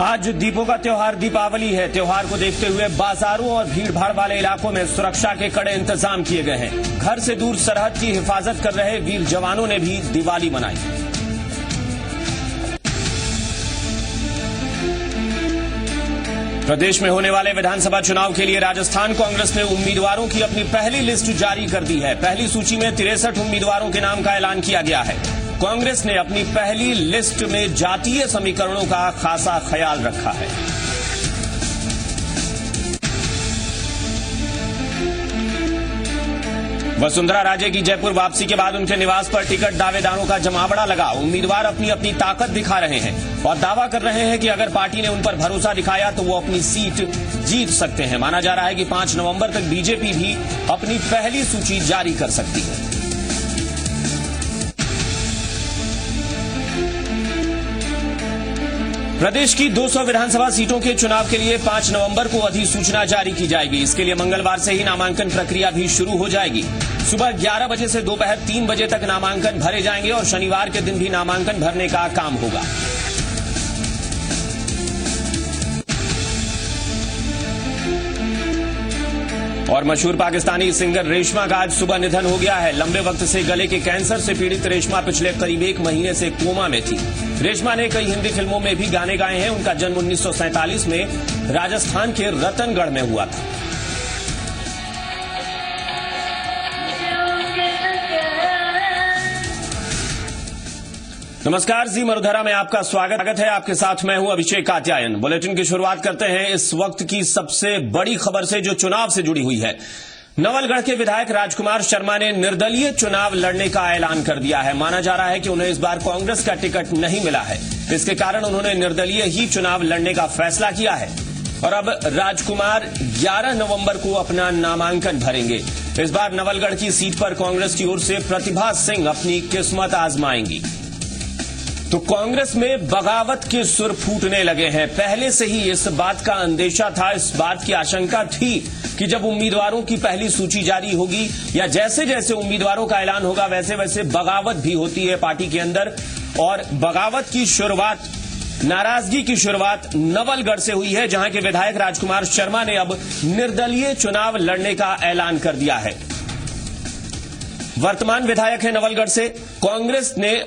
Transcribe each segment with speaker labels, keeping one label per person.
Speaker 1: आज दीपों का त्योहार दीपावली है। त्योहार को देखते हुए बाजारों और भीड़भाड़ वाले इलाकों में सुरक्षा के कड़े इंतजाम किए गए हैं। घर से दूर सरहद की हिफाजत कर रहे वीर जवानों ने भी दिवाली मनाई। प्रदेश में होने वाले विधानसभा चुनाव के लिए राजस्थान कांग्रेस ने उम्मीदवारों की अपनी पहली लिस्ट जारी कर दी है। पहली सूची में 63 उम्मीदवारों के नाम का ऐलान किया गया है। कांग्रेस ने अपनी पहली लिस्ट में जातीय समीकरणों का खासा ख्याल रखा है। वसुंधरा राजे की जयपुर वापसी के बाद उनके निवास पर टिकट दावेदारों का जमावड़ा लगा। उम्मीदवार अपनी अपनी ताकत दिखा रहे हैं और दावा कर रहे हैं कि अगर पार्टी ने उन पर भरोसा दिखाया तो वो अपनी सीट जीत सकते हैं। माना जा रहा है कि 5 नवंबर तक बीजेपी भी अपनी पहली सूची जारी कर सकती है। प्रदेश की 200 विधानसभा सीटों के चुनाव के लिए 5 नवंबर को अधिसूचना जारी की जाएगी। इसके लिए मंगलवार से ही नामांकन प्रक्रिया भी शुरू हो जाएगी। सुबह 11 बजे से दोपहर 3 बजे तक नामांकन भरे जाएंगे और शनिवार के दिन भी नामांकन भरने का काम होगा। और मशहूर पाकिस्तानी सिंगर रेशमा का आज सुबह निधन हो गया है। लंबे वक्त से गले के कैंसर से पीड़ित रेशमा पिछले करीब 1 महीने से कोमा में थी। रेशमा ने कई हिंदी फिल्मों में भी गाने गाए हैं। उनका जन्म 1947 में राजस्थान के रतनगढ़ में हुआ था। नमस्कार, जी मरुधरा में आपका स्वागत है। आपके साथ मैं हूं अभिषेक कात्यायन। बुलेटिन की शुरुआत करते हैं इस वक्त की सबसे बड़ी खबर से जो चुनाव से जुड़ी हुई है। नवलगढ़ के विधायक राजकुमार शर्मा ने निर्दलीय चुनाव लड़ने का ऐलान कर दिया है। माना जा रहा है कि उन्हें इस बार कांग्रेस का टिकट नहीं मिला है। इसके कारण उन्होंने निर्दलीय ही चुनाव लड़ने का फैसला किया है और अब राजकुमार 11 नवंबर को अपना नामांकन भरेंगे। इस बार नवलगढ़ की सीट पर कांग्रेस की ओर से प्रतिभा सिंह अपनी किस्मत आजमाएंगी। तो कांग्रेस में बगावत के सुर फूटने लगे हैं। पहले से ही इस बात का अंदेशा था, इस बात की आशंका थी कि जब उम्मीदवारों की पहली सूची जारी होगी या जैसे जैसे उम्मीदवारों का ऐलान होगा वैसे वैसे बगावत भी होती है पार्टी के अंदर। और बगावत की शुरुआत, नाराजगी की शुरुआत नवलगढ़ से हुई है, जहां के विधायक राजकुमार शर्मा ने अब निर्दलीय चुनाव लड़ने का ऐलान कर दिया है। वर्तमान विधायक है नवलगढ़ से। कांग्रेस ने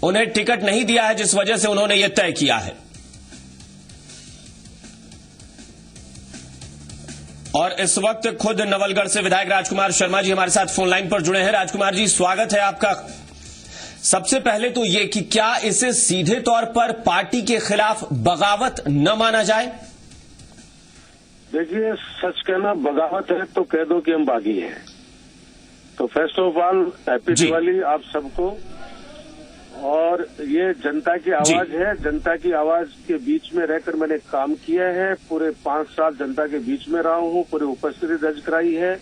Speaker 1: उन्हें टिकट नहीं दिया है, जिस वजह से उन्होंने यह तय किया है। और इस वक्त खुद नवलगढ़ से विधायक राजकुमार शर्मा जी हमारे साथ फोन लाइन पर जुड़े हैं। राजकुमार जी, स्वागत है आपका। सबसे पहले तो ये कि क्या इसे सीधे तौर पर पार्टी के खिलाफ बगावत न माना जाए?
Speaker 2: देखिए, सच कहना बगावत है तो कह दो कि हम बागी हैं। तो first of all happy Diwali आप सबको। और ये जनता की आवाज है। जनता की आवाज के बीच में रहकर मैंने काम किया है। पूरे 5 साल जनता के बीच में रहा हूँ, पूरी उपस्थिति दर्ज कराई है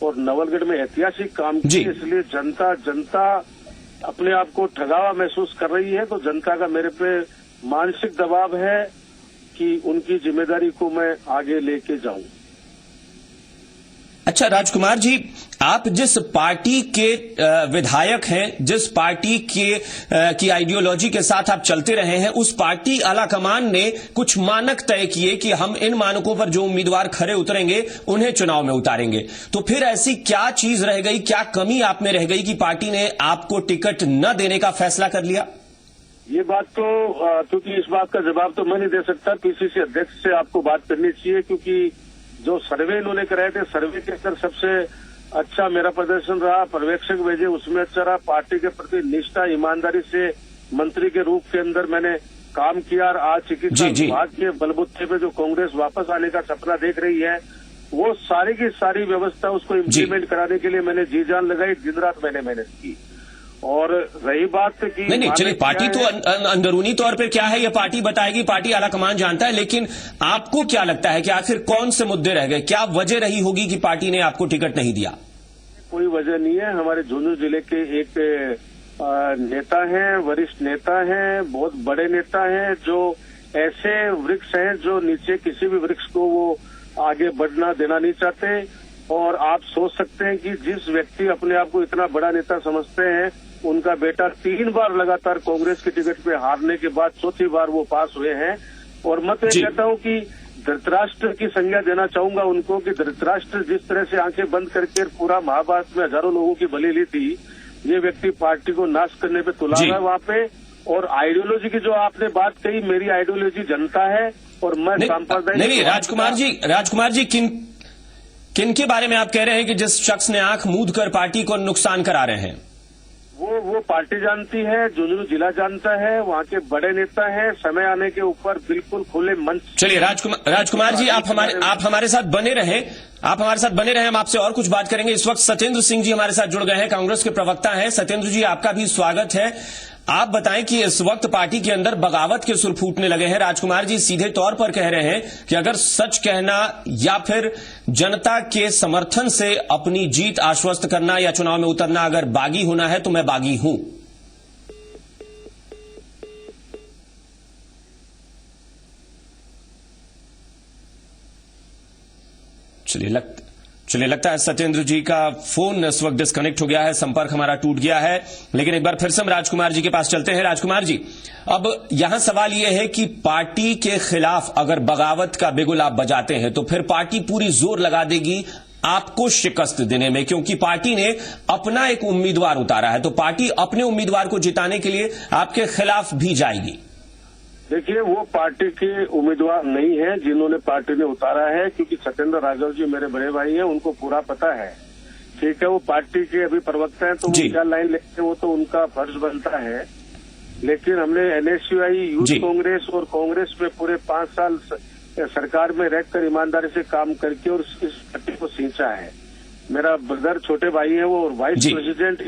Speaker 2: और नवलगढ़ में ऐतिहासिक काम किया। इसलिए जनता अपने आप को ठगावा महसूस कर रही है। तो जनता का मेरे पे मानसिक दबाव है कि उनकी जिम्मेदारी को मैं आगे लेके जाऊं।
Speaker 1: अच्छा राजकुमार जी, आप जिस पार्टी के विधायक हैं, जिस पार्टी की आइडियोलॉजी के साथ आप चलते रहे हैं, उस पार्टी आलाकमान ने कुछ मानक तय किए कि हम इन मानकों पर जो उम्मीदवार खरे उतरेंगे उन्हें चुनाव में उतारेंगे। तो फिर ऐसी क्या चीज रह गई, क्या कमी आप में रह गई कि पार्टी ने आपको टिकट न देने का फैसला कर लिया?
Speaker 2: ये बात तो क्योंकि इस बात का जवाब तो मैं नहीं दे सकता, पीसीसी अध्यक्ष से आपको बात करनी चाहिए। क्योंकि जो सर्वे इन्होंने कराए थे, सर्वे के अंदर सबसे अच्छा मेरा प्रदर्शन रहा। पर्यवेक्षक भेजे, उसमें अच्छा रहा। पार्टी के प्रति निष्ठा ईमानदारी से मंत्री के रूप के अंदर मैंने काम किया। और आज चिकित्सा विभाग के बलबूते पे जो कांग्रेस वापस आने का सपना देख रही है, वो सारी की सारी व्यवस्था उसको इम्प्लीमेंट कराने के लिए मैंने जी जान लगाई, दिन रात मैंने मेहनत की। और रही बात की
Speaker 1: नहीं, चलिए पार्टी तो अंदरूनी तौर पे क्या है ये पार्टी बताएगी, पार्टी आलाकमान जानता है। लेकिन आपको क्या लगता है कि आखिर कौन से मुद्दे रह गए? क्या वजह रही होगी कि पार्टी ने आपको टिकट नहीं दिया?
Speaker 2: कोई वजह नहीं है। हमारे झुंझुनू जिले के एक नेता हैं, वरिष्ठ नेता हैं, बहुत बड़े नेता हैं, जो ऐसे वृक्ष हैं जो नीचे किसी भी वृक्ष को वो आगे बढ़ना देना नहीं चाहते। और आप सोच सकते हैं कि जिस व्यक्ति अपने आप को इतना बड़ा नेता समझते हैं, उनका बेटा 3 बार लगातार कांग्रेस की टिकट पे हारने के बाद चौथी बार वो पास हुए हैं। और मैं तो ये
Speaker 1: जी।
Speaker 2: कहता हूँ कि धृतराष्ट्र की संज्ञा देना चाहूंगा उनको कि धृतराष्ट्र जिस तरह से आंखें बंद करके पूरा महाभारत में हजारों लोगों की बलि ली थी, ये व्यक्ति पार्टी को नाश करने पे तुला
Speaker 1: जी।
Speaker 2: है वहाँ पे। और आइडियोलॉजी की जो आपने बात कही, मेरी आइडियोलॉजी जनता है और मैं सांप्रदायिक।
Speaker 1: नहीं, राजकुमार जी किन के बारे में आप कह रहे हैं कि जिस शख्स ने आंख मूंद कर पार्टी को नुकसान करा रहे हैं?
Speaker 2: वो पार्टी जानती है, झुंझुनू जिला जानता है, वहाँ के बड़े नेता हैं, समय आने के ऊपर बिल्कुल खुले मंच।
Speaker 1: चलिए राजकुमार जी, आप हमारे साथ बने रहें, हम आपसे और कुछ बात करेंगे। इस वक्त सत्येंद्र सिंह जी हमारे साथ जुड़ गए हैं, कांग्रेस के प्रवक्ता हैं। सत्येंद्र जी, आपका भी स्वागत है। आप बताएं कि इस वक्त पार्टी के अंदर बगावत के सुर फूटने लगे हैं। राजकुमार जी सीधे तौर पर कह रहे हैं कि अगर सच कहना या फिर जनता के समर्थन से अपनी जीत आश्वस्त करना या चुनाव में उतरना अगर बागी होना है तो मैं बागी हूं। चलिए लगता है सत्येंद्र जी का फोन इस वक्त डिस्कनेक्ट हो गया है, संपर्क हमारा टूट गया है। लेकिन एक बार फिर से हम राजकुमार जी के पास चलते हैं। राजकुमार जी, अब यहां सवाल यह है कि पार्टी के खिलाफ अगर बगावत का बिगुल आप बजाते हैं तो फिर पार्टी पूरी जोर लगा देगी आपको शिकस्त देने में, क्योंकि पार्टी ने अपना एक उम्मीदवार उतारा है, तो पार्टी अपने उम्मीदवार को जिताने के लिए आपके खिलाफ भी जाएगी।
Speaker 2: देखिए, वो पार्टी के उम्मीदवार नहीं है जिन्होंने पार्टी ने उतारा है, क्योंकि सत्येंद्र राघव जी मेरे बड़े भाई हैं, उनको पूरा पता है। ठीक है, वो पार्टी के अभी प्रवक्ता हैं, तो वो क्या लाइन लेते हैं वो तो उनका फर्ज बनता है। लेकिन हमने NSUI, यूथ कांग्रेस और कांग्रेस में पूरे 5 साल सरकार में रहकर ईमानदारी से काम करके और इस पार्टी को सींचा है। मेरा ब्रदर छोटे भाई है, वो वाइस प्रेसिडेंट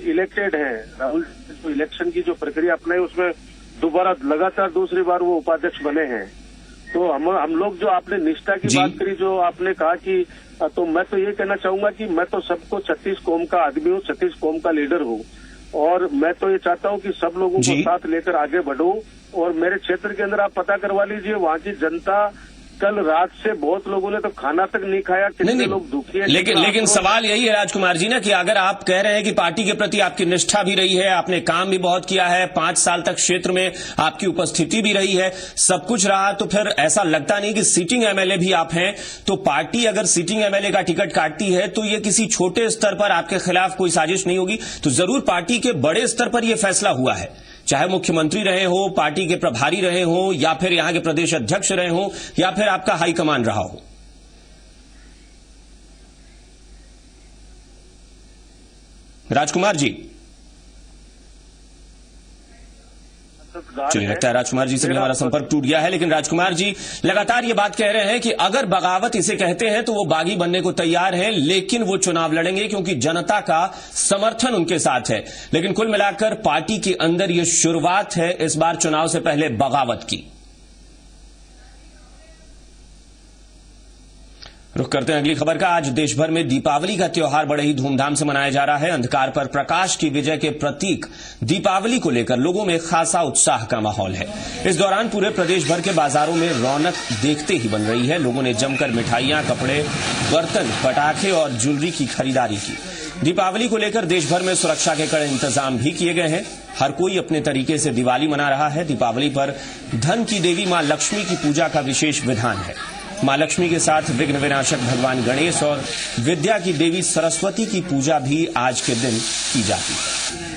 Speaker 2: इलेक्टेड है। राहुल इलेक्शन की जो प्रक्रिया अपनाई उसमें दोबारा लगातार दूसरी बार वो उपाध्यक्ष बने हैं। तो हम लोग जो आपने निष्ठा की बात करी, जो आपने कहा कि, तो मैं तो ये कहना चाहूंगा कि मैं तो सबको 36 कौम का आदमी हूँ, 36 कौम का लीडर हूँ, और मैं तो ये चाहता हूँ कि सब लोगों को साथ लेकर आगे बढ़ूं। और मेरे क्षेत्र के अंदर आप पता करवा लीजिए, वहाँ की जनता कल रात से बहुत लोगों ने तो खाना तक नहीं खाया, कितने लोग दुखी हैं।
Speaker 1: लेकिन सवाल यही है राजकुमार जी ना कि अगर आप कह रहे हैं कि पार्टी के प्रति आपकी निष्ठा भी रही है, आपने काम भी बहुत किया है, 5 साल तक क्षेत्र में आपकी उपस्थिति भी रही है, सब कुछ रहा, तो फिर ऐसा लगता नहीं कि सीटिंग MLA भी आप हैं, तो पार्टी अगर सीटिंग MLA का टिकट काटती है तो ये किसी छोटे स्तर पर आपके खिलाफ कोई साजिश नहीं होगी, तो जरूर पार्टी के बड़े स्तर पर यह फैसला हुआ है, चाहे मुख्यमंत्री रहे हो, पार्टी के प्रभारी रहे हो, या फिर यहां के प्रदेश अध्यक्ष रहे हो, या फिर आपका हाईकमान रहा हो। राजकुमार जी, चलिए लगता है राजकुमार जी से भी हमारा संपर्क टूट गया है। लेकिन राजकुमार जी लगातार ये बात कह रहे हैं कि अगर बगावत इसे कहते हैं तो वो बागी बनने को तैयार हैं, लेकिन वो चुनाव लड़ेंगे क्योंकि जनता का समर्थन उनके साथ है। लेकिन कुल मिलाकर पार्टी के अंदर ये शुरुआत है इस बार चुनाव से पहले बगावत की। रुख करते हैं अगली खबर का। आज देश भर में दीपावली का त्योहार बड़े ही धूमधाम से मनाया जा रहा है। अंधकार पर प्रकाश की विजय के प्रतीक दीपावली को लेकर लोगों में खासा उत्साह का माहौल है। इस दौरान पूरे प्रदेश भर के बाजारों में रौनक देखते ही बन रही है। लोगों ने जमकर मिठाइयां, कपड़े, बर्तन, पटाखे और ज्वेलरी की खरीदारी की। दीपावली को लेकर देश भर में सुरक्षा के कड़े इंतजाम भी किए गए हैं। हर कोई अपने तरीके से दिवाली मना रहा है। दीपावली पर धन की देवी मां लक्ष्मी की पूजा का विशेष विधान है। मां लक्ष्मी के साथ विघ्न विनाशक भगवान गणेश और विद्या की देवी सरस्वती की पूजा भी आज के दिन की जाती है।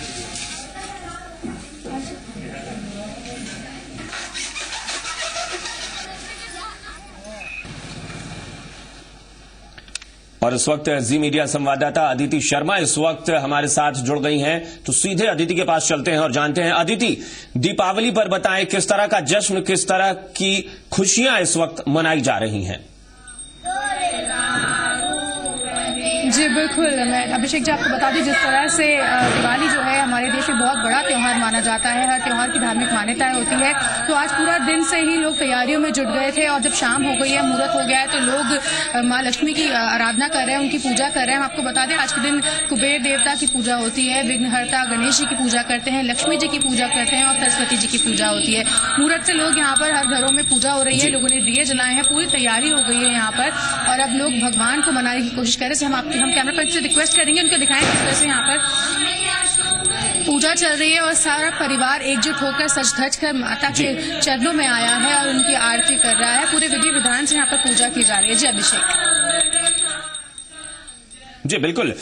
Speaker 1: और इस वक्त जी मीडिया संवाददाता अदिति शर्मा इस वक्त हमारे साथ जुड़ गई हैं, तो सीधे अदिति के पास चलते हैं और जानते हैं। अदिति, दीपावली पर बताएं किस तरह का जश्न, किस तरह की खुशियां इस वक्त मनाई जा रही हैं?
Speaker 3: जी बिल्कुल, मैं अभिषेक जी आपको बता दूं, जिस तरह से दिवाली जो है हमारे देश में बहुत बड़ा त्यौहार माना जाता है, हर त्यौहार की धार्मिक मान्यताएं होती है, तो आज पूरा दिन से ही लोग तैयारियों में जुट गए थे और जब शाम हो गई है, मुहूर्त हो गया है, तो लोग मां लक्ष्मी की आराधना कर रहे हैं, उनकी पूजा कर रहे हैं। हम आपको बता दें आज के दिन कुबेर देवता की पूजा होती है, विघ्नहर्ता गणेश जी की पूजा करते हैं, लक्ष्मी जी की पूजा करते हैं और सरस्वती जी की पूजा होती है। मुहूर्त से लोग यहाँ पर हर घरों में पूजा हो रही है, लोगों ने दिए जलाए हैं, पूरी तैयारी हो गई है यहाँ पर, और अब लोग भगवान को मनाने की कोशिश कर रहे हैं। हम कैमरा पर्सन से रिक्वेस्ट करेंगे उनको दिखाएं किस तरह से यहाँ पर पूजा चल रही है और सारा परिवार एकजुट होकर सज धज कर माता के चरणों में आया है और उनकी आरती कर रहा है। पूरे विधि विधान से यहाँ पर पूजा की जा रही है। जी अभिषेक।
Speaker 1: जी बिल्कुल,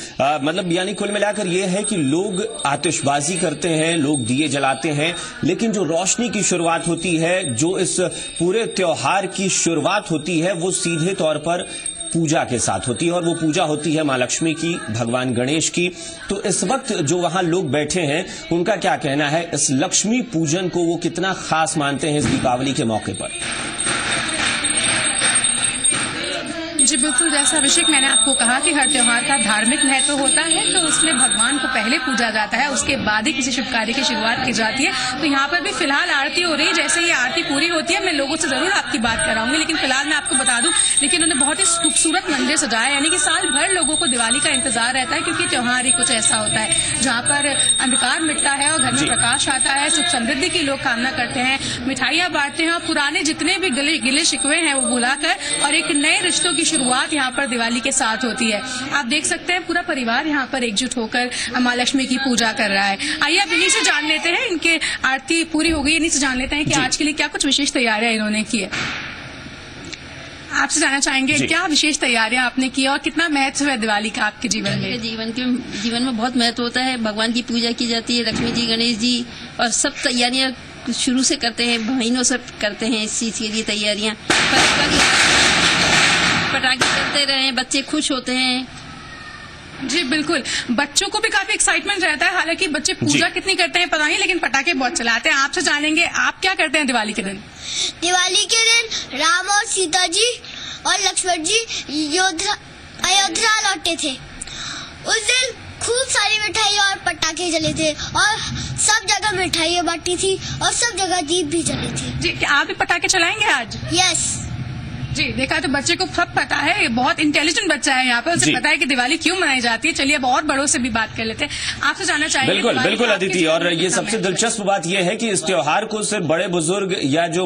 Speaker 1: मतलब यानी कुल मिलाकर ये है कि लोग आतिशबाजी करते हैं, लोग दिए जलाते हैं, लेकिन जो रोशनी की शुरुआत होती है, जो इस पूरे त्योहार की शुरुआत होती है, वो सीधे तौर पर पूजा के साथ होती है और वो पूजा होती है मां लक्ष्मी की, भगवान गणेश की। तो इस वक्त जो वहां लोग बैठे हैं, उनका क्या कहना है, इस लक्ष्मी पूजन को वो कितना खास मानते हैं इस दीपावली के मौके पर?
Speaker 3: जी बिल्कुल, जैसा अभिषेक मैंने आपको कहा कि हर त्योहार का धार्मिक महत्व होता है, तो उसमें भगवान को पहले पूजा जाता है, उसके बाद ही किसी शुभ कार्य की शुरुआत की जाती है। तो यहाँ पर भी फिलहाल आरती हो रही है। जैसे ये आरती पूरी होती है, मैं लोगों से जरूर आपकी बात कराऊंगी, लेकिन फिलहाल मैं आपको बता दूं, लेकिन उन्होंने बहुत ही खूबसूरत मंदिर सजाया, यानी कि साल भर लोगों को दिवाली का इंतजार रहता है, क्योंकि त्योहार ही कुछ ऐसा होता है जहाँ पर अंधकार मिटता है और घर में प्रकाश आता है, सुख समृद्धि की लोग कामना करते हैं, मिठाइयां बांटते हैं और पुराने जितने भी गिले शिकवे हैं वो भुलाकर और एक नए रिश्तों की शुरुआत यहाँ पर दिवाली के साथ होती है। आप देख सकते हैं पूरा परिवार यहाँ पर एकजुट होकर मां लक्ष्मी की पूजा कर रहा है। आइए अब इन्हीं से जान लेते हैं, इनके आरती पूरी हो गई, इन्हीं से जान लेते हैं कि आज के लिए क्या कुछ विशेष तैयारियां इन्होंने की है। आपसे जानना चाहेंगे क्या विशेष तैयारियां आपने की और कितना महत्व है दिवाली का आपके जीवन में?
Speaker 4: जीवन में बहुत महत्व होता है। भगवान की पूजा की जाती है, लक्ष्मी जी, गणेश जी, और सब तैयारियां शुरू से करते हैं, महीनों से करते हैं इस चीज के लिए तैयारियां। पटाखे चलते रहे, बच्चे खुश होते हैं।
Speaker 3: जी बिल्कुल, बच्चों को भी काफी एक्साइटमेंट रहता है। हालांकि बच्चे पूजा कितनी करते हैं पता नहीं, लेकिन पटाखे बहुत चलाते हैं। आपसे जानेंगे आप क्या करते हैं दिवाली के दिन?
Speaker 5: दिवाली के दिन राम और सीता जी और लक्ष्मण जी अयोध्या लौटे थे। उस दिन खूब सारी मिठाई और पटाखे जले थे और सब जगह मिठाइयाँ बांटी थी और सब जगह दीप भी जले थे।
Speaker 3: जी, क्या आप भी पटाखे चलाएंगे आज?
Speaker 5: यस
Speaker 3: जी, देखा तो बच्चे को सब पता है, ये बहुत इंटेलिजेंट बच्चा है यहाँ पे, उसे पता है कि दिवाली क्यों मनाई जाती है। चलिए अब और बड़ों से भी बात कर लेते हैं। आपसे जानना चाहिए।
Speaker 1: बिल्कुल बिल्कुल अदिति, और ये सबसे दिलचस्प बात यह है कि इस त्योहार को सिर्फ बड़े बुजुर्ग या जो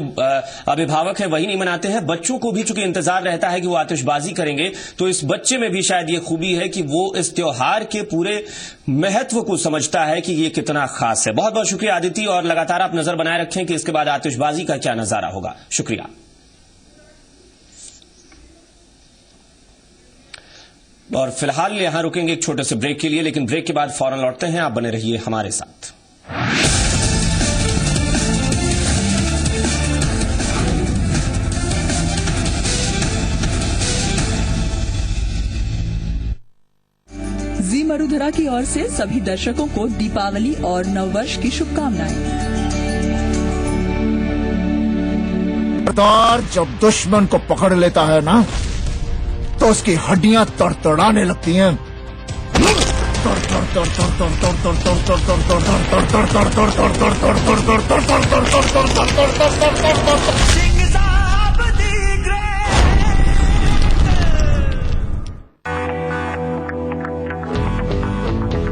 Speaker 1: अभिभावक है वही नहीं मनाते हैं, बच्चों को भी चूंकि इंतजार रहता है कि वो आतिशबाजी करेंगे, तो इस बच्चे में भी शायद ये खूबी है कि वो इस त्योहार के पूरे महत्व को समझता है कि ये कितना खास है। बहुत बहुत शुक्रिया अदिति, और लगातार आप नजर बनाए रखें कि इसके बाद आतिशबाजी का क्या नजारा होगा। शुक्रिया। और फिलहाल यहां रुकेंगे एक छोटे से ब्रेक के लिए, लेकिन ब्रेक के बाद फौरन लौटते हैं। आप बने रहिए हमारे साथ।
Speaker 6: जी मरुधरा की ओर से सभी दर्शकों को दीपावली और नववर्ष की शुभकामनाएं।
Speaker 7: जब दुश्मन को पकड़ लेता है ना, तो उसकी हड्डियां तड़तड़ाने लगती हैं।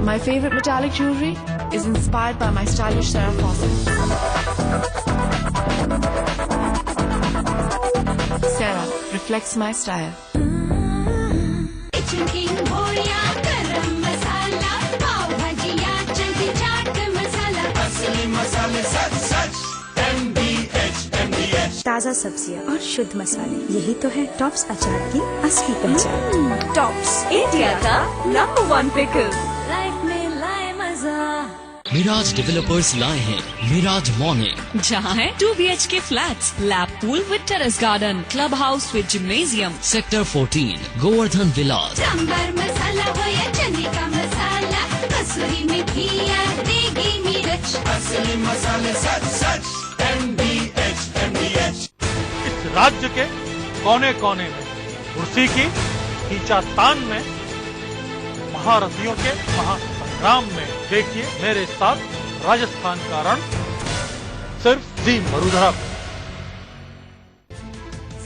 Speaker 8: My favorite metallic jewelry is inspired by my stylish Sarah Fawcett. Sarah reflects my style.
Speaker 9: ताज़ा सब्जियां और शुद्ध मसाले, यही तो है टॉप्स अचार की असली पहचान।
Speaker 8: टॉप्स, इंडिया का #1 पिकल।
Speaker 9: लाइफ में लाए मजा।
Speaker 10: मिराज डेवलपर्स लाए हैं मिराज मॉर्निंग,
Speaker 8: जहाँ है 2 BHK flats, lap pool with terrace garden, club house with gymnasium,
Speaker 10: sector 14, Govardhan Vilas.
Speaker 5: Sambar masala हो या चने का मसाला, कसूरी मेथी या देगी मिर्च, असली मसाले सच सच MDH।
Speaker 11: इस राज्य के कोने कोने में कुर्सी की खींचातान में, महारथियों के महासंग्राम में देखिए मेरे साथ राजस्थान का रण, सिर्फ जी मरुधरा।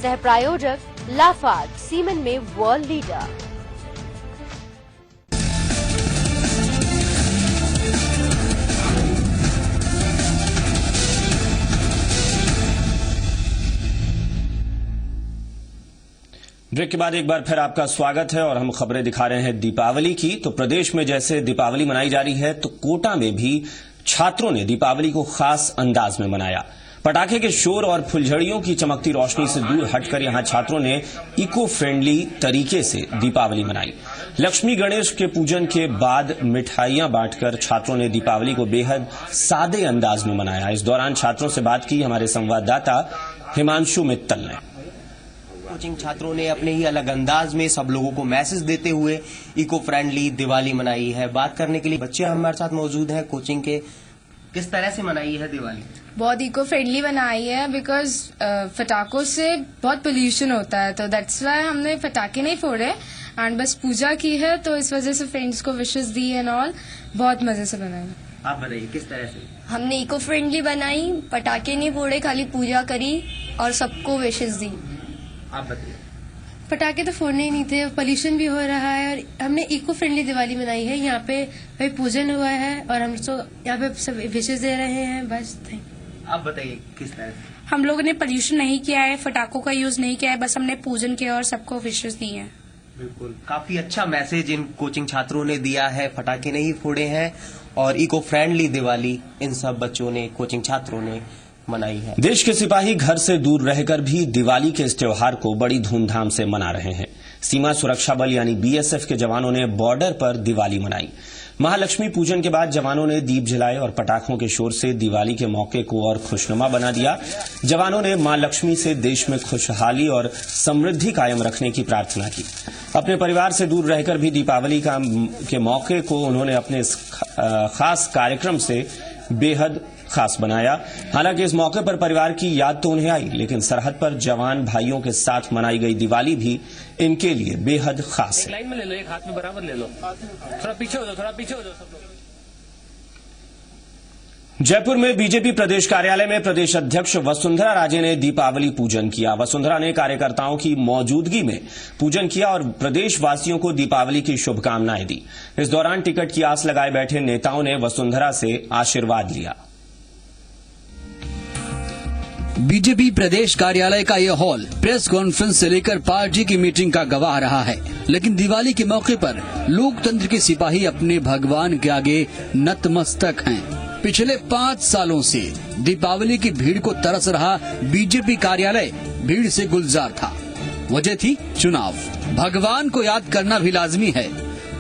Speaker 12: सह प्रायोजक लाफार्ज, सीमेंट में वर्ल्ड लीडर।
Speaker 1: ब्रेक के बाद एक बार फिर आपका स्वागत है और हम खबरें दिखा रहे हैं दीपावली की। तो प्रदेश में जैसे दीपावली मनाई जा रही है, तो कोटा में भी छात्रों ने दीपावली को खास अंदाज में मनाया। पटाखे के शोर और फुलझड़ियों की चमकती रोशनी से दूर हटकर यहां छात्रों ने इको फ्रेंडली तरीके से दीपावली मनाई। लक्ष्मी गणेश के पूजन के बाद मिठाइयां बांटकर छात्रों ने दीपावली को बेहद सादे अंदाज में मनाया। इस दौरान छात्रों से बात की हमारे संवाददाता हिमांशु मित्तल ने।
Speaker 13: कोचिंग छात्रों ने अपने ही अलग अंदाज में सब लोगों को मैसेज देते हुए इको फ्रेंडली दिवाली मनाई है। बात करने के लिए बच्चे हमारे साथ मौजूद हैं कोचिंग के। किस तरह से मनाई है दिवाली?
Speaker 3: बहुत इको फ्रेंडली बनाई है, बिकॉज पटाखों से बहुत पोल्यूशन होता है, तो दैट्स वाई हमने पटाखे नहीं फोड़े एंड बस पूजा की है, तो इस वजह से फ्रेंड्स को विशेस दी एंड ऑल। बहुत मजे से बनाई।
Speaker 13: आप बताइए किस तरह से?
Speaker 5: हमने इको फ्रेंडली बनाई, पटाखे नहीं फोड़े, खाली पूजा करी और सबको विशेस दी।
Speaker 13: आप बताइए।
Speaker 3: पटाखे तो फोड़ने ही नहीं थे, पोल्यूशन भी हो रहा है और हमने इको फ्रेंडली दिवाली मनाई है। यहाँ पे भाई पूजन हुआ है और हम तो यहाँ पे सब विशेष दे रहे हैं, बस।
Speaker 13: आप बताइए किस तरह से?
Speaker 3: हम लोगों ने पोल्यूशन नहीं किया है, पटाखों का यूज नहीं किया है, बस हमने पूजन किया और सबको विशेष दी है।
Speaker 13: बिल्कुल, काफी अच्छा मैसेज इन कोचिंग छात्रों ने दिया है। पटाखे नहीं फोड़े हैं और इको फ्रेंडली दिवाली इन सब बच्चों ने, कोचिंग छात्रों ने मनाई है।
Speaker 1: देश के सिपाही घर से दूर रहकर भी दिवाली के इस त्योहार को बड़ी धूमधाम से मना रहे हैं। सीमा सुरक्षा बल यानी बीएसएफ के जवानों ने बॉर्डर पर दिवाली मनाई। महालक्ष्मी पूजन के बाद जवानों ने दीप जलाए और पटाखों के शोर से दिवाली के मौके को और खुशनुमा बना दिया। जवानों ने मां लक्ष्मी से देश में खुशहाली और समृद्धि कायम रखने की प्रार्थना की। अपने परिवार से दूर रहकर भी दीपावली के मौके को उन्होंने अपने इस खास कार्यक्रम से बेहद खास बनाया। हालांकि इस मौके पर परिवार की याद तो उन्हें आई, लेकिन सरहद पर जवान भाइयों के साथ मनाई गई दिवाली भी इनके लिए बेहद खास है।
Speaker 14: लाइन में ले लो, एक हाथ में बराबर ले लो, थोड़ा पीछे हो जाओ, थोड़ा पीछे हो जाओ सब लोग।
Speaker 1: जयपुर में बीजेपी प्रदेश कार्यालय में प्रदेश अध्यक्ष वसुंधरा राजे ने दीपावली पूजन किया। वसुंधरा ने कार्यकर्ताओं की मौजूदगी में पूजन किया और प्रदेशवासियों को दीपावली की शुभकामनाएं दी। इस दौरान टिकट की आस लगाए बैठे नेताओं ने वसुंधरा से आशीर्वाद लिया।
Speaker 15: बीजेपी प्रदेश कार्यालय का यह हॉल प्रेस कॉन्फ्रेंस से लेकर पार्टी की मीटिंग का गवाह रहा है, लेकिन दिवाली के मौके पर लोकतंत्र के सिपाही अपने भगवान के आगे नतमस्तक हैं। पिछले 5 सालों से दीपावली की भीड़ को तरस रहा बीजेपी कार्यालय भीड़ से गुलजार था। वजह थी चुनाव। भगवान को याद करना भी लाजमी है,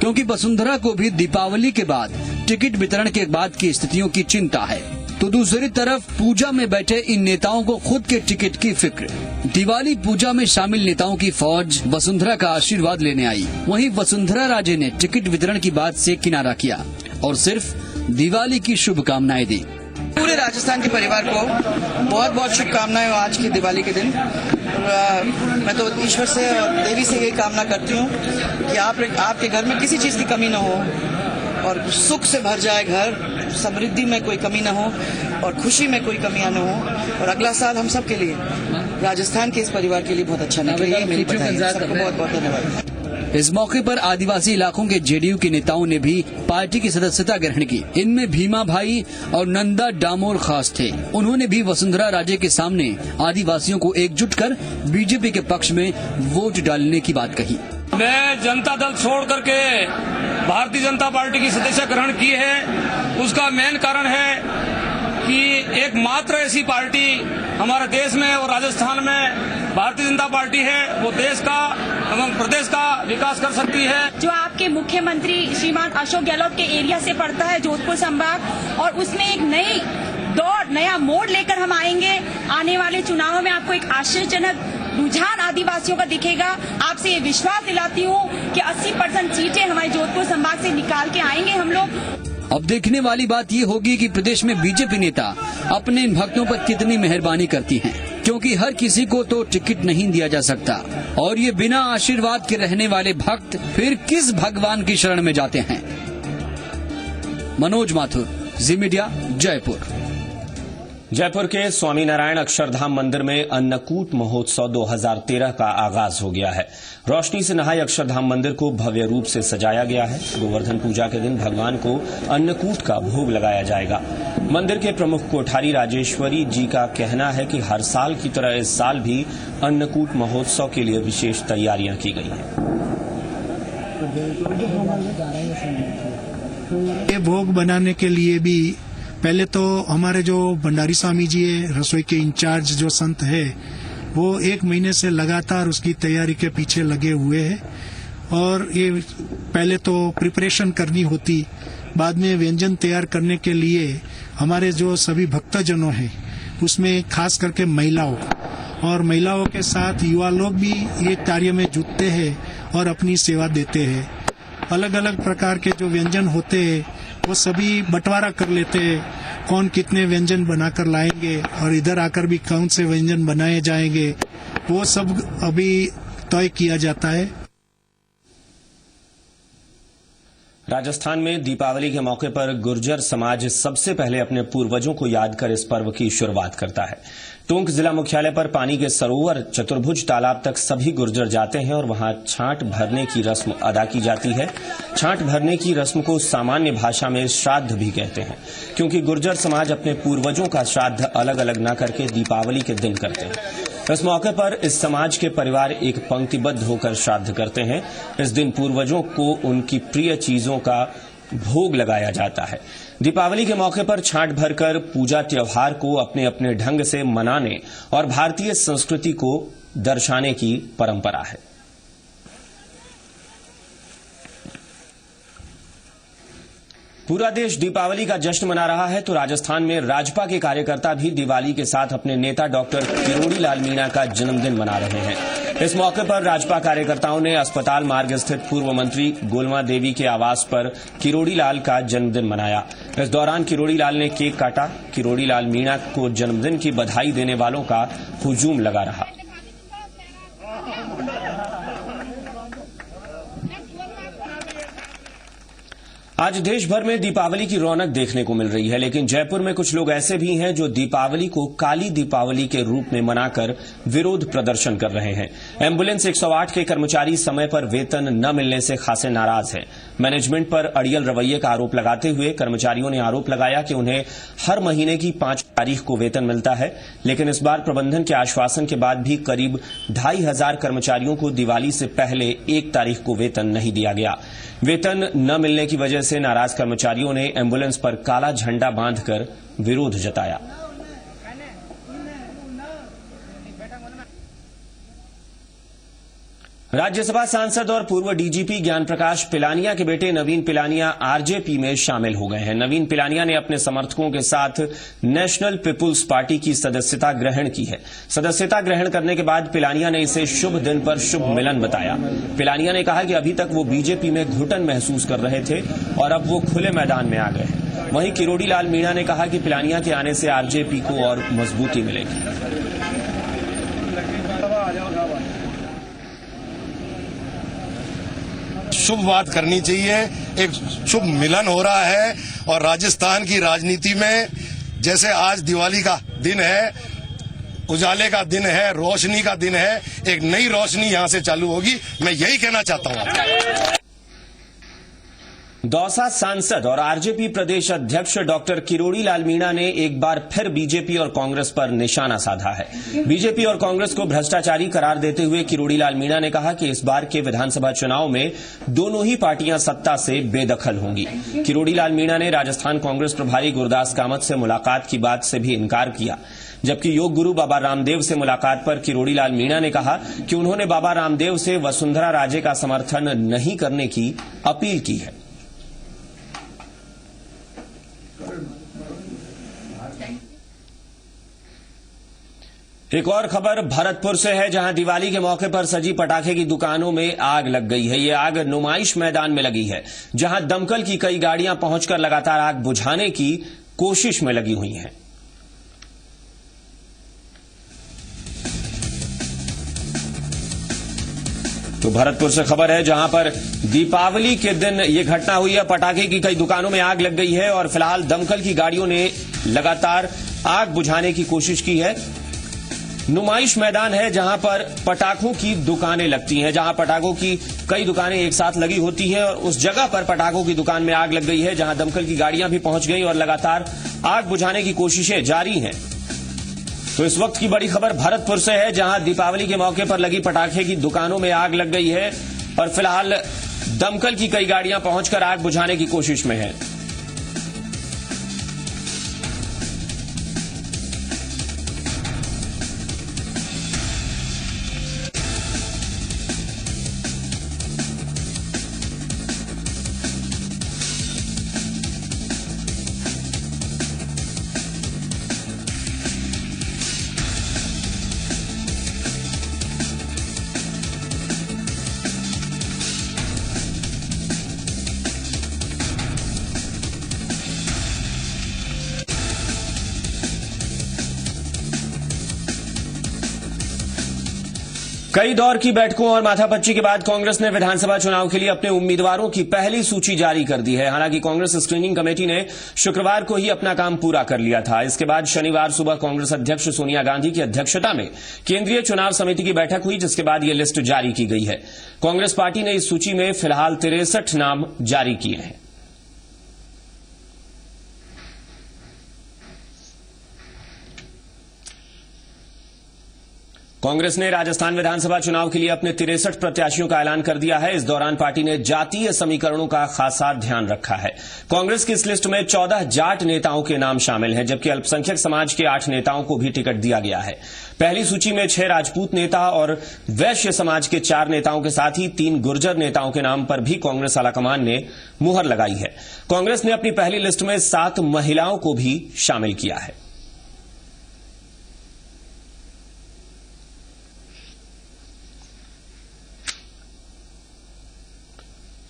Speaker 15: क्योंकि वसुंधरा को भी दीपावली के बाद टिकट वितरण के बाद की स्थितियों की चिंता है, तो दूसरी तरफ पूजा में बैठे इन नेताओं को खुद के टिकट की फिक्र। दिवाली पूजा में शामिल नेताओं की फौज वसुंधरा का आशीर्वाद लेने आई। वहीं वसुंधरा राजे ने टिकट वितरण की बात से किनारा किया और सिर्फ दिवाली की शुभकामनाएं दी।
Speaker 16: पूरे राजस्थान के परिवार को बहुत बहुत शुभकामनाएं आज की दिवाली के दिन। मैं तो ईश्वर से और देवी से यही कामना करती हूँ कि आपके घर में किसी चीज की कमी न हो और सुख से भर जाए घर, समृद्धि में कोई कमी न हो और खुशी में कोई कमियां न हो, और अगला साल हम सब के लिए, राजस्थान के इस परिवार के लिए बहुत अच्छा निकले। यही मेरी बधाई है। सबको बहुत बहुत धन्यवाद।
Speaker 15: इस मौके पर आदिवासी इलाकों के जेडीयू के नेताओं ने भी पार्टी की सदस्यता ग्रहण की। इनमें भीमा भाई और नंदा डामोर खास थे। उन्होंने भी वसुंधरा राजे के सामने आदिवासियों को एकजुट कर बीजेपी के पक्ष में वोट डालने की बात कही।
Speaker 14: मैं जनता दल छोड़ करके भारतीय जनता पार्टी की सदस्यता ग्रहण की है। उसका मेन कारण है कि एकमात्र ऐसी पार्टी हमारे देश में और राजस्थान में भारतीय जनता पार्टी है, वो देश का एवं प्रदेश का विकास कर सकती है।
Speaker 17: जो आपके मुख्यमंत्री श्रीमान अशोक गहलोत के एरिया से पड़ता है, जोधपुर संभाग, और उसमें एक नई दौड़, नया मोड़ लेकर हम आएंगे। आने वाले चुनावों में आपको एक आश्चर्यजनक रुझान आदिवासियों का दिखेगा। आपसे ये विश्वास दिलाती हूँ कि 80% सीटें हमारे जोधपुर संभाग से निकाल के आएंगे हम लोग।
Speaker 15: अब देखने वाली बात ये होगी कि प्रदेश में बीजेपी नेता अपने इन भक्तों पर कितनी मेहरबानी करती हैं, क्योंकि हर किसी को तो टिकट नहीं दिया जा सकता और ये बिना आशीर्वाद के रहने वाले भक्त फिर किस भगवान की शरण में जाते हैं। मनोज माथुर, जी मीडिया, जयपुर।
Speaker 1: जयपुर के स्वामीनारायण अक्षरधाम मंदिर में अन्नकूट महोत्सव 2013 का आगाज हो गया है। रोशनी से नहाए अक्षरधाम मंदिर को भव्य रूप से सजाया गया है। गोवर्धन पूजा के दिन भगवान को अन्नकूट का भोग लगाया जाएगा। मंदिर के प्रमुख कोठारी राजेश्वरी जी का कहना है कि हर साल की तरह इस साल भी अन्नकूट महोत्सव के लिए विशेष तैयारियां की गई हैं।
Speaker 18: ये भोग बनाने के लिए भी पहले तो हमारे जो भंडारी स्वामी जी है, रसोई के इंचार्ज जो संत है, वो 1 महीने से लगातार उसकी तैयारी के पीछे लगे हुए हैं। और ये पहले तो प्रिपरेशन करनी होती, बाद में व्यंजन तैयार करने के लिए हमारे जो सभी भक्तजनों हैं, उसमें खास करके महिलाओं के साथ युवा लोग भी ये कार्य में जुटते हैं और अपनी सेवा देते हैं। अलग अलग प्रकार के जो व्यंजन होते हैं वो सभी बंटवारा कर लेते हैं, कौन कितने व्यंजन बनाकर लाएंगे और इधर आकर भी कौन से व्यंजन बनाए जाएंगे, वो सब अभी तय किया जाता है।
Speaker 1: राजस्थान में दीपावली के मौके पर गुर्जर समाज सबसे पहले अपने पूर्वजों को याद कर इस पर्व की शुरुआत करता है। टोंक जिला मुख्यालय पर पानी के सरोवर चतुर्भुज तालाब तक सभी गुर्जर जाते हैं और वहां छांट भरने की रस्म अदा की जाती है। छांट भरने की रस्म को सामान्य भाषा में श्राद्ध भी कहते हैं, क्योंकि गुर्जर समाज अपने पूर्वजों का श्राद्ध अलग अलग न करके दीपावली के दिन करते हैं। इस मौके पर इस समाज के परिवार एक पंक्तिबद्ध होकर श्राद्ध करते हैं। इस दिन पूर्वजों को उनकी प्रिय चीजों का भोग लगाया जाता है। दीपावली के मौके पर छांट भरकर पूजा त्योहार को अपने अपने ढंग से मनाने और भारतीय संस्कृति को दर्शाने की परंपरा है। पूरा देश दीपावली का जश्न मना रहा है तो राजस्थान में राजपा के कार्यकर्ता भी दिवाली के साथ अपने नेता डॉक्टर किरोड़ी लाल मीणा का जन्मदिन मना रहे हैं। इस मौके पर राजपा कार्यकर्ताओं ने अस्पताल मार्ग स्थित पूर्व मंत्री गोलमा देवी के आवास पर किरोड़ी लाल का जन्मदिन मनाया। इस दौरान किरोड़ी लाल ने केक काटा। किरोड़ी लाल मीणा को जन्मदिन की बधाई देने वालों का हुजूम लगा रहा। आज देश भर में दीपावली की रौनक देखने को मिल रही है, लेकिन जयपुर में कुछ लोग ऐसे भी हैं जो दीपावली को काली दीपावली के रूप में मनाकर विरोध प्रदर्शन कर रहे हैं। एम्बुलेंस 108 के कर्मचारी समय पर वेतन न मिलने से खासे नाराज हैं। मैनेजमेंट पर अड़ियल रवैये का आरोप लगाते हुए कर्मचारियों ने आरोप लगाया कि उन्हें हर महीने की 5 तारीख को वेतन मिलता है, लेकिन इस बार प्रबंधन के आश्वासन के बाद भी करीब 2500 कर्मचारियों को दिवाली से पहले 1 तारीख को वेतन नहीं दिया गया। वेतन न मिलने की वजह से नाराज कर्मचारियों ने एम्बुलेंस पर काला झंडा बांधकर विरोध जताया। राज्यसभा सांसद और पूर्व डीजीपी ज्ञान प्रकाश पिलानिया के बेटे नवीन पिलानिया आरजेपी में शामिल हो गए हैं। नवीन पिलानिया ने अपने समर्थकों के साथ नेशनल पीपुल्स पार्टी की सदस्यता ग्रहण की है। सदस्यता ग्रहण करने के बाद पिलानिया ने इसे शुभ दिन पर शुभ मिलन बताया। पिलानिया ने कहा कि अभी तक वो बीजेपी में घुटन महसूस कर रहे थे और अब वो खुले मैदान में आ गए हैं। वहीं किरोड़ी लाल मीणा ने कहा कि पिलानिया के आने से आरजेपी को और मजबूती मिलेगी।
Speaker 19: शुभ बात करनी चाहिए, एक शुभ मिलन हो रहा है। और राजस्थान की राजनीति में जैसे आज दिवाली का दिन है, उजाले का दिन है, रोशनी का दिन है, एक नई रोशनी यहां से चालू होगी, मैं यही कहना चाहता हूं।
Speaker 1: दौसा सांसद और आरजेपी प्रदेश अध्यक्ष डॉक्टर किरोड़ी लाल मीणा ने एक बार फिर बीजेपी और कांग्रेस पर निशाना साधा है। बीजेपी और कांग्रेस को भ्रष्टाचारी करार देते हुए किरोड़ी लाल मीणा ने कहा कि इस बार के विधानसभा चुनाव में दोनों ही पार्टियां सत्ता से बेदखल होंगी। किरोड़ी लाल मीणा ने राजस्थान कांग्रेस प्रभारी गुरदास कामत से मुलाकात की बात से भी इनकार किया, जबकि योग गुरु बाबा रामदेव से मुलाकात पर किरोड़ी लाल मीणा ने कहा कि उन्होंने बाबा रामदेव से वसुंधरा राजे का समर्थन नहीं करने की अपील की है। एक और खबर भरतपुर से है, जहां दिवाली के मौके पर सजी पटाखे की दुकानों में आग लग गई है। ये आग नुमाइश मैदान में लगी है, जहां दमकल की कई गाड़ियां पहुंचकर लगातार आग बुझाने की कोशिश में लगी हुई हैं। तो भरतपुर से खबर है, जहां पर दीपावली के दिन ये घटना हुई है। पटाखे की कई दुकानों में आग लग गई है और फिलहाल दमकल की गाड़ियों ने लगातार आग बुझाने की कोशिश की है। नुमाइश मैदान है जहां पर पटाखों की दुकानें लगती हैं, जहां पटाखों की कई दुकानें एक साथ लगी होती हैं और उस जगह पर पटाखों की दुकान में आग लग गई है, जहां दमकल की गाड़ियां भी पहुंच गई और लगातार आग बुझाने की कोशिशें जारी हैं। तो इस वक्त की बड़ी खबर भरतपुर से है, जहां दीपावली के मौके पर लगी पटाखे की दुकानों में आग लग गई है और फिलहाल दमकल की कई गाड़ियां पहुंचकर आग बुझाने की कोशिश में है। कई दौर की बैठकों और माथापच्ची के बाद कांग्रेस ने विधानसभा चुनाव के लिए अपने उम्मीदवारों की पहली सूची जारी कर दी है। हालांकि कांग्रेस स्क्रीनिंग कमेटी ने शुक्रवार को ही अपना काम पूरा कर लिया था। इसके बाद शनिवार सुबह कांग्रेस अध्यक्ष सोनिया गांधी की अध्यक्षता में केंद्रीय चुनाव समिति की बैठक हुई, जिसके बाद यह लिस्ट जारी की गई है। कांग्रेस पार्टी ने इस सूची में फिलहाल 63 नाम जारी किए हैं। कांग्रेस ने राजस्थान विधानसभा चुनाव के लिए अपने 63 प्रत्याशियों का ऐलान कर दिया है। इस दौरान पार्टी ने जातीय समीकरणों का खासा ध्यान रखा है। कांग्रेस की इस लिस्ट में 14 जाट नेताओं के नाम शामिल हैं, जबकि अल्पसंख्यक समाज के 8 नेताओं को भी टिकट दिया गया है। पहली सूची में 6 राजपूत नेता और वैश्य समाज के 4 नेताओं के साथ ही 3 गुर्जर नेताओं के नाम पर भी कांग्रेस आलाकमान ने मुहर लगाई है। कांग्रेस ने अपनी पहली लिस्ट में 7 महिलाओं को भी शामिल किया है।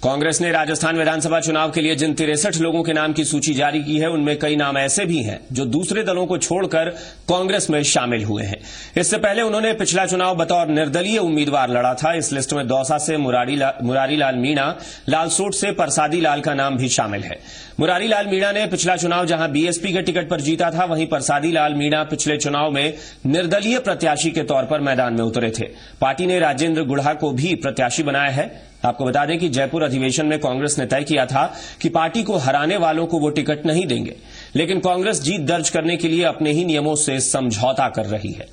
Speaker 1: कांग्रेस ने राजस्थान विधानसभा चुनाव के लिए जिन 63 लोगों के नाम की सूची जारी की है, उनमें कई नाम ऐसे भी हैं जो दूसरे दलों को छोड़कर कांग्रेस में शामिल हुए हैं। इससे पहले उन्होंने पिछला चुनाव बतौर निर्दलीय उम्मीदवार लड़ा था। इस लिस्ट में दौसा से मुरारी लाल मीणा, लालसोट से परसादी लाल का नाम भी शामिल है। मुरारी लाल मीणा ने पिछला चुनाव जहां बीएसपी के टिकट पर जीता था, वहीं परसादी लाल मीणा पिछले चुनाव में निर्दलीय प्रत्याशी के तौर पर मैदान में उतरे थे। पार्टी ने राजेंद्र गुढ़ा को भी प्रत्याशी बनाया है। आपको बता दें कि जयपुर अधिवेशन में कांग्रेस ने तय किया था कि पार्टी को हराने वालों को वो टिकट नहीं देंगे, लेकिन कांग्रेस जीत दर्ज करने के लिए अपने ही नियमों से समझौता कर रही है।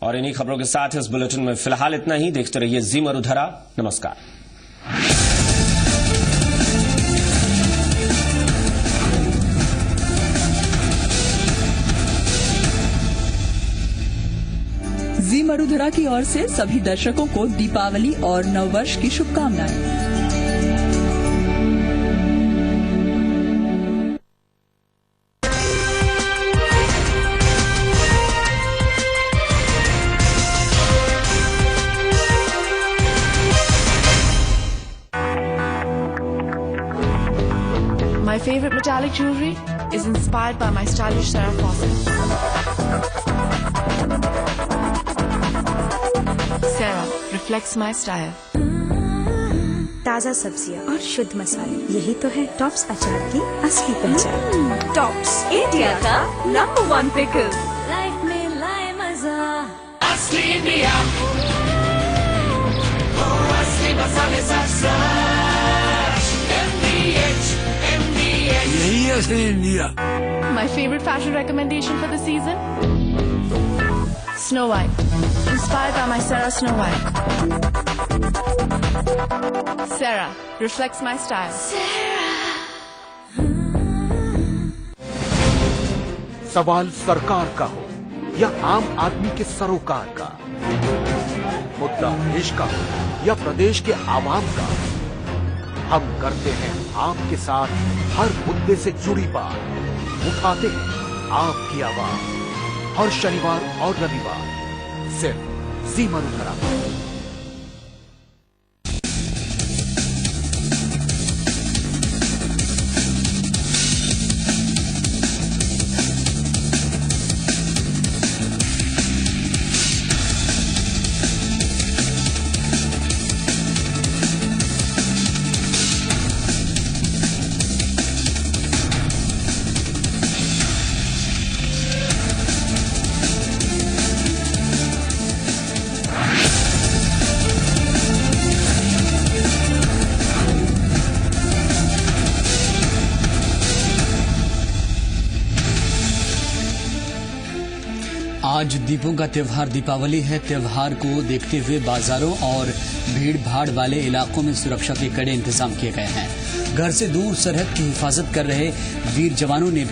Speaker 1: और इन्हीं खबरों के साथ इस बुलेटिन में फिलहाल इतना ही। देखते रहिए जी मरुधरा। नमस्कार।
Speaker 6: जी मरुधरा की ओर से सभी दर्शकों को दीपावली और नववर्ष की शुभकामनाएं।
Speaker 20: My favorite metallic jewelry is inspired by my stylish Sarah Fawcett. Sarah reflects my style.
Speaker 9: ताजा सब्जियां और शुद्ध मसाले, यही तो है टॉप्स अचार की असली पहचान।
Speaker 8: टॉप्स इंडिया का नंबर 1 पिकल।
Speaker 20: लाइफ में लाए मजा
Speaker 8: असली इंडिया, असली मसाले
Speaker 7: यही है असली India.
Speaker 20: My favorite fashion recommendation for the season? Snow White. Inspired by my Sarah Snow White. Sarah reflects my style.
Speaker 7: सवाल सरकार का हो या आम आदमी के सरोकार का, मुद्दा देश का हो या प्रदेश के आवाम का, हम करते हैं आपके साथ हर मुद्दे से जुड़ी बात, उठाते हैं आपकी आवाज हर शनिवार और रविवार सिर्फ जी मरुधरा पर।
Speaker 15: आज दीपों का त्योहार दीपावली है। त्योहार को देखते हुए बाजारों और भीड़ भाड़ वाले इलाकों में सुरक्षा के कड़े इंतजाम किए गए हैं। घर से दूर सरहद की हिफाजत कर रहे वीर जवानों ने भी